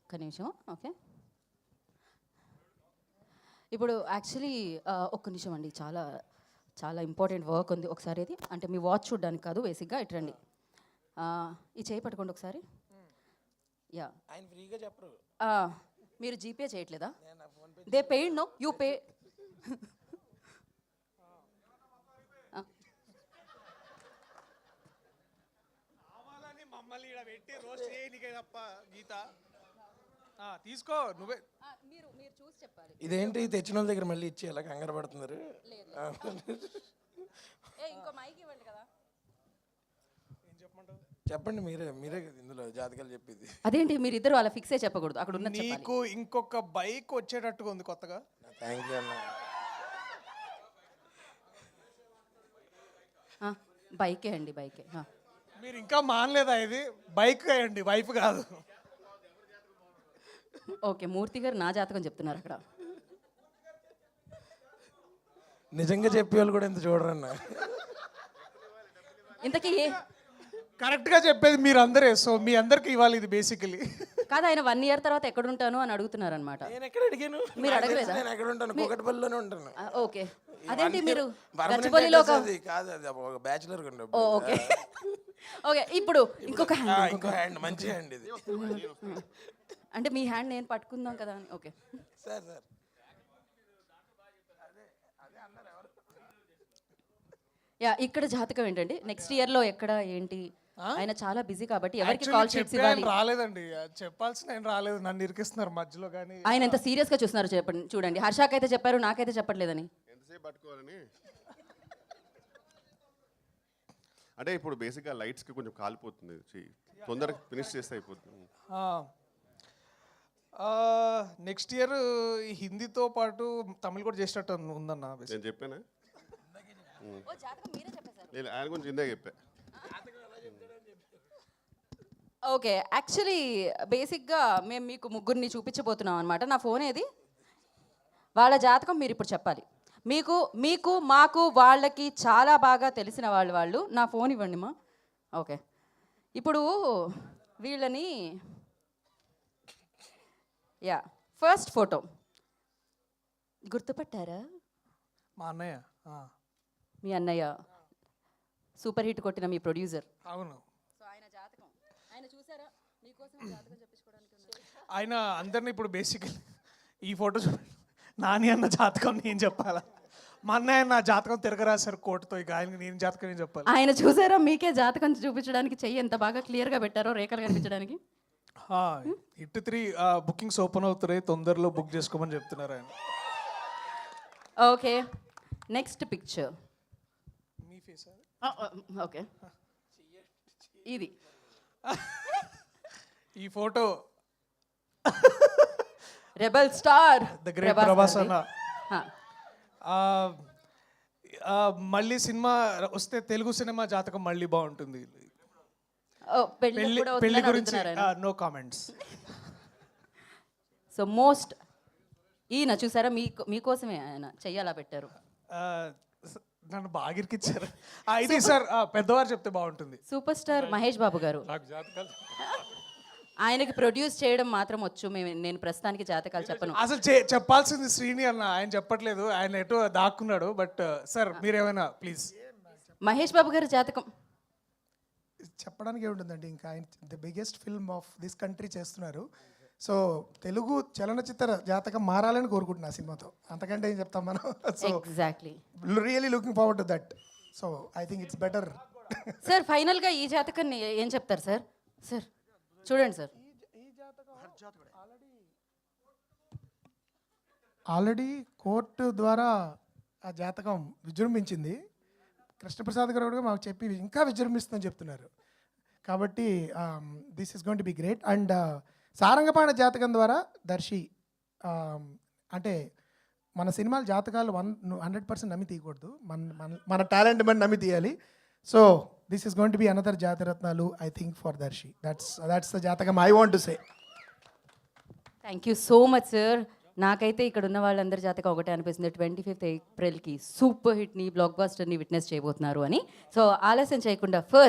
ఒక్క నిమిషం. ఓకే, ఇప్పుడు యాక్చువల్లీ ఒక్క నిమిషం అండి, చాలా చాలా ఇంపార్టెంట్ వర్క్ ఉంది. ఒకసారి ఇది అంటే మీ వాచ్ చూడడానికి కాదు, బేసిక్గా ఇటు రండి. ఈ చేయి పట్టుకోండి ఒకసారి. యా, ఆయన ఫ్రీగా చెప్పరు. మీరు జీపే చేయట్లేదా? They paid no you pay. మమ్మల్ని ఇక్కడ పెట్టి రోస్ట్ చేయనికే తప్ప గీత తీసుకో నువ్వే. మీరు మీరు చూసి చెప్పాలి. ఇదేంటి తెచ్చిన వాళ్ళ దగ్గర మళ్ళీ ఇచ్చి ఎలా కంగారు పడుతున్నారు? ఇంకో మైక్ ఇవ్వండి కదా. ఏం చెప్పమంటావు? చెప్పండి, మీరే మీరే ఇందులో జాతకాలు చెప్పేది. అదేంటి మీరు ఇద్దరు అలా ఫిక్సే చెప్పకూడదు, అక్కడ ఉన్న నీకు ఇంకొక బైక్ వచ్చేటట్టుగా ఉంది కొత్తగా. థ్యాంక్ యూ అన్న. బైకే అండి, బైకే. మీరు ఇంకా మానలేదా? ఇది బైక్ అండి, వైఫ్ కాదు. ఓకే, మూర్తి గారు నా జాతకం చెప్తున్నారు అక్కడ. నిజంగా చెప్పేవాళ్ళు కూడా ఇంత చూడరన్న. ఇంతకీ కరెక్ట్గా చెప్పేది మీరు అందరే. సో మీ అందరికి ఇవ్వాలి ఇది బేసికలీ. కాదు, ఆయన 1 year తర్వాత ఎక్కడ ఉంటాను అని అడుగుతున్నారు అనమాట. నేను ఎక్కడ అడిగాను? మీరు అడగలేదా? నేను ఎక్కడ ఉంటాను? కూకట్పల్లిలోనే ఉంటాను. ఓకే, అదేంటి మీరు గచ్చిబౌలిలో కాదు, అది ఒక బ్యాచులర్. ఓకే ఓకే, ఇప్పుడు ఇంకొక హ్యాండ్ మంచి హ్యాండ్ ఇది. అంటే మీ హ్యాండ్ నేను పట్టుకుందాం కదా అని. ఓకే సార్ సార్, యా, ఇక్కడ జాతకం ఏంటండి? నెక్స్ట్ ఇయర్లో ఎక్కడ ఏంటి? ఆయన చాలా బిజీ కాబట్టి ఎవరికి కాల్ షీట్స్ ఇవ్వాలి? రాలేదండి, చెప్పాల్సిన ఆయన రాలేదు, నన్ను ఇరికిస్తున్నారు మధ్యలో. కానీ ఆయన ఎంత సీరియస్గా చూస్తున్నారు చెప్పండి. చూడండి, హర్షాకైతే చెప్పారు, నాకైతే చెప్పట్లేదని. ఎంతసేపు పట్టుకోవాలని అంటే ఇప్పుడు బేసిక్గా లైట్స్కి కొంచెం కాలిపోతుంది, తొందరగా ఫినిష్ చేస్తే అయిపోతుంది. నెక్స్ట్ ఇయర్ హిందీతో పాటు తమిళ్ కూడా చేసేటట్టు ఉందన్న. నేను చెప్పానా? నేను ఆయన గురించి ఇందాక చెప్పా. ఓకే, యాక్చువల్లీ బేసిక్గా మేము మీకు ముగ్గురిని చూపించబోతున్నాం అనమాట. నా ఫోన్ ఏది? వాళ్ళ జాతకం మీరు ఇప్పుడు చెప్పాలి. మీకు మీకు మాకు వాళ్ళకి చాలా బాగా తెలిసిన వాళ్ళు. నా ఫోన్ ఇవ్వండి మా. ఓకే, ఇప్పుడు వీళ్ళని, యా, ఫస్ట్ ఫోటో గుర్తుపట్టారా? మా అన్నయ్య. మీ అన్నయ్య, సూపర్ హిట్ కొట్టిన మీ ప్రొడ్యూసర్. అవును. సో ఆయన జాతకం ఆయన చూసారా? మీకోసం జాతకం చెప్పించుకోవడానికి ఆయన అందరినీ ఇప్పుడు బేసికలీ ఈ ఫోటో నాని అన్న జాతకం నేను చెప్పాలా? మా అన్నయ్య నా జాతకం తిరగరాశారు కోర్టుతో. ఇక ఆయన నేను జాతకం ఏం చెప్పాలి? ఆయన చూసారా? మీకే జాతకం చూపించడానికి చెయ్యి ఎంత బాగా క్లియర్గా పెట్టారో, రేఖలు కనిపించడానికి. హిట్ 3 బుకింగ్స్ ఓపెన్ అవుతున్నాయి, తొందరలో బుక్ చేసుకోమని చెప్తున్నారు ఆయన. Okay, next picture. మీ ఫేస్ ఓకే, ఇది ఈ photo rebel star the great Prabhas అన్న. మళ్ళీ సినిమా వస్తే తెలుగు సినిమా జాతకం మళ్ళీ బాగుంటుంది. పెళ్లి గురించి నో కామెంట్స్. సో మోస్ట్ ఈయన చూసారా? మీకోసమే ఆయన చెయ్యాలా పెట్టారు. నన్ను బాగా ఇరికిచ్చారు. ఇది సార్ పెద్దవారు చెప్తే బాగుంటుంది. సూపర్ స్టార్ మహేష్ బాబు గారు. ఆయనకి ప్రొడ్యూస్ చేయడం మాత్రం వచ్చు. నేను ప్రస్తుతానికి జాతకాలు చెప్పను. అసలు చెప్పాల్సింది శ్రీని అన్న, ఆయన చెప్పట్లేదు, ఆయన ఎటో దాక్కున్నాడు. బట్ సార్ మీరేమైనా ప్లీజ్. మహేష్ బాబు గారి జాతకం చెప్పడానికి ఏముంటుందండి, ఇంకా ఆయన the biggest film of this country చేస్తున్నారు. సో తెలుగు చలనచిత్ర జాతకం మారాలని కోరుకుంటున్నా సినిమాతో. అంతకంటే ఏం చెప్తాం మనం. So exactly, really looking forward to that. So I think it's better. Sir ఫైనల్గా ఈ జాతకాన్ని ఏం చెప్తారు సార్? సార్ చూడండి సార్, ఆల్రెడీ కోర్టు ద్వారా ఆ జాతకం విజృంభించింది. కృష్ణప్రసాద్ గారు కూడా మాకు చెప్పి ఇంకా విజృంభిస్తుందని చెప్తున్నారు. కాబట్టి this is going to be great. And Sarangapani Jathakam ద్వారా దర్శి, అంటే మన సినిమాల జాతకాలు 100% నమ్మి తీయకూడదు, మన టాలెంట్ మనం నమ్మి తీయాలి. So this is going to be another Jathiratnalu I think for Darshi. That's the jathakam I want to say. Thank you so much sir. నాకైతే ఇక్కడ ఉన్న వాళ్ళందరి జాతకం ఒకటే అనిపిస్తుంది, 25th April సూపర్ హిట్ని, బ్లాక్ బస్టర్ని విట్నెస్ చేయబోతున్నారు అని. సో ఆలస్యం చేయకుండా ఫస్ట్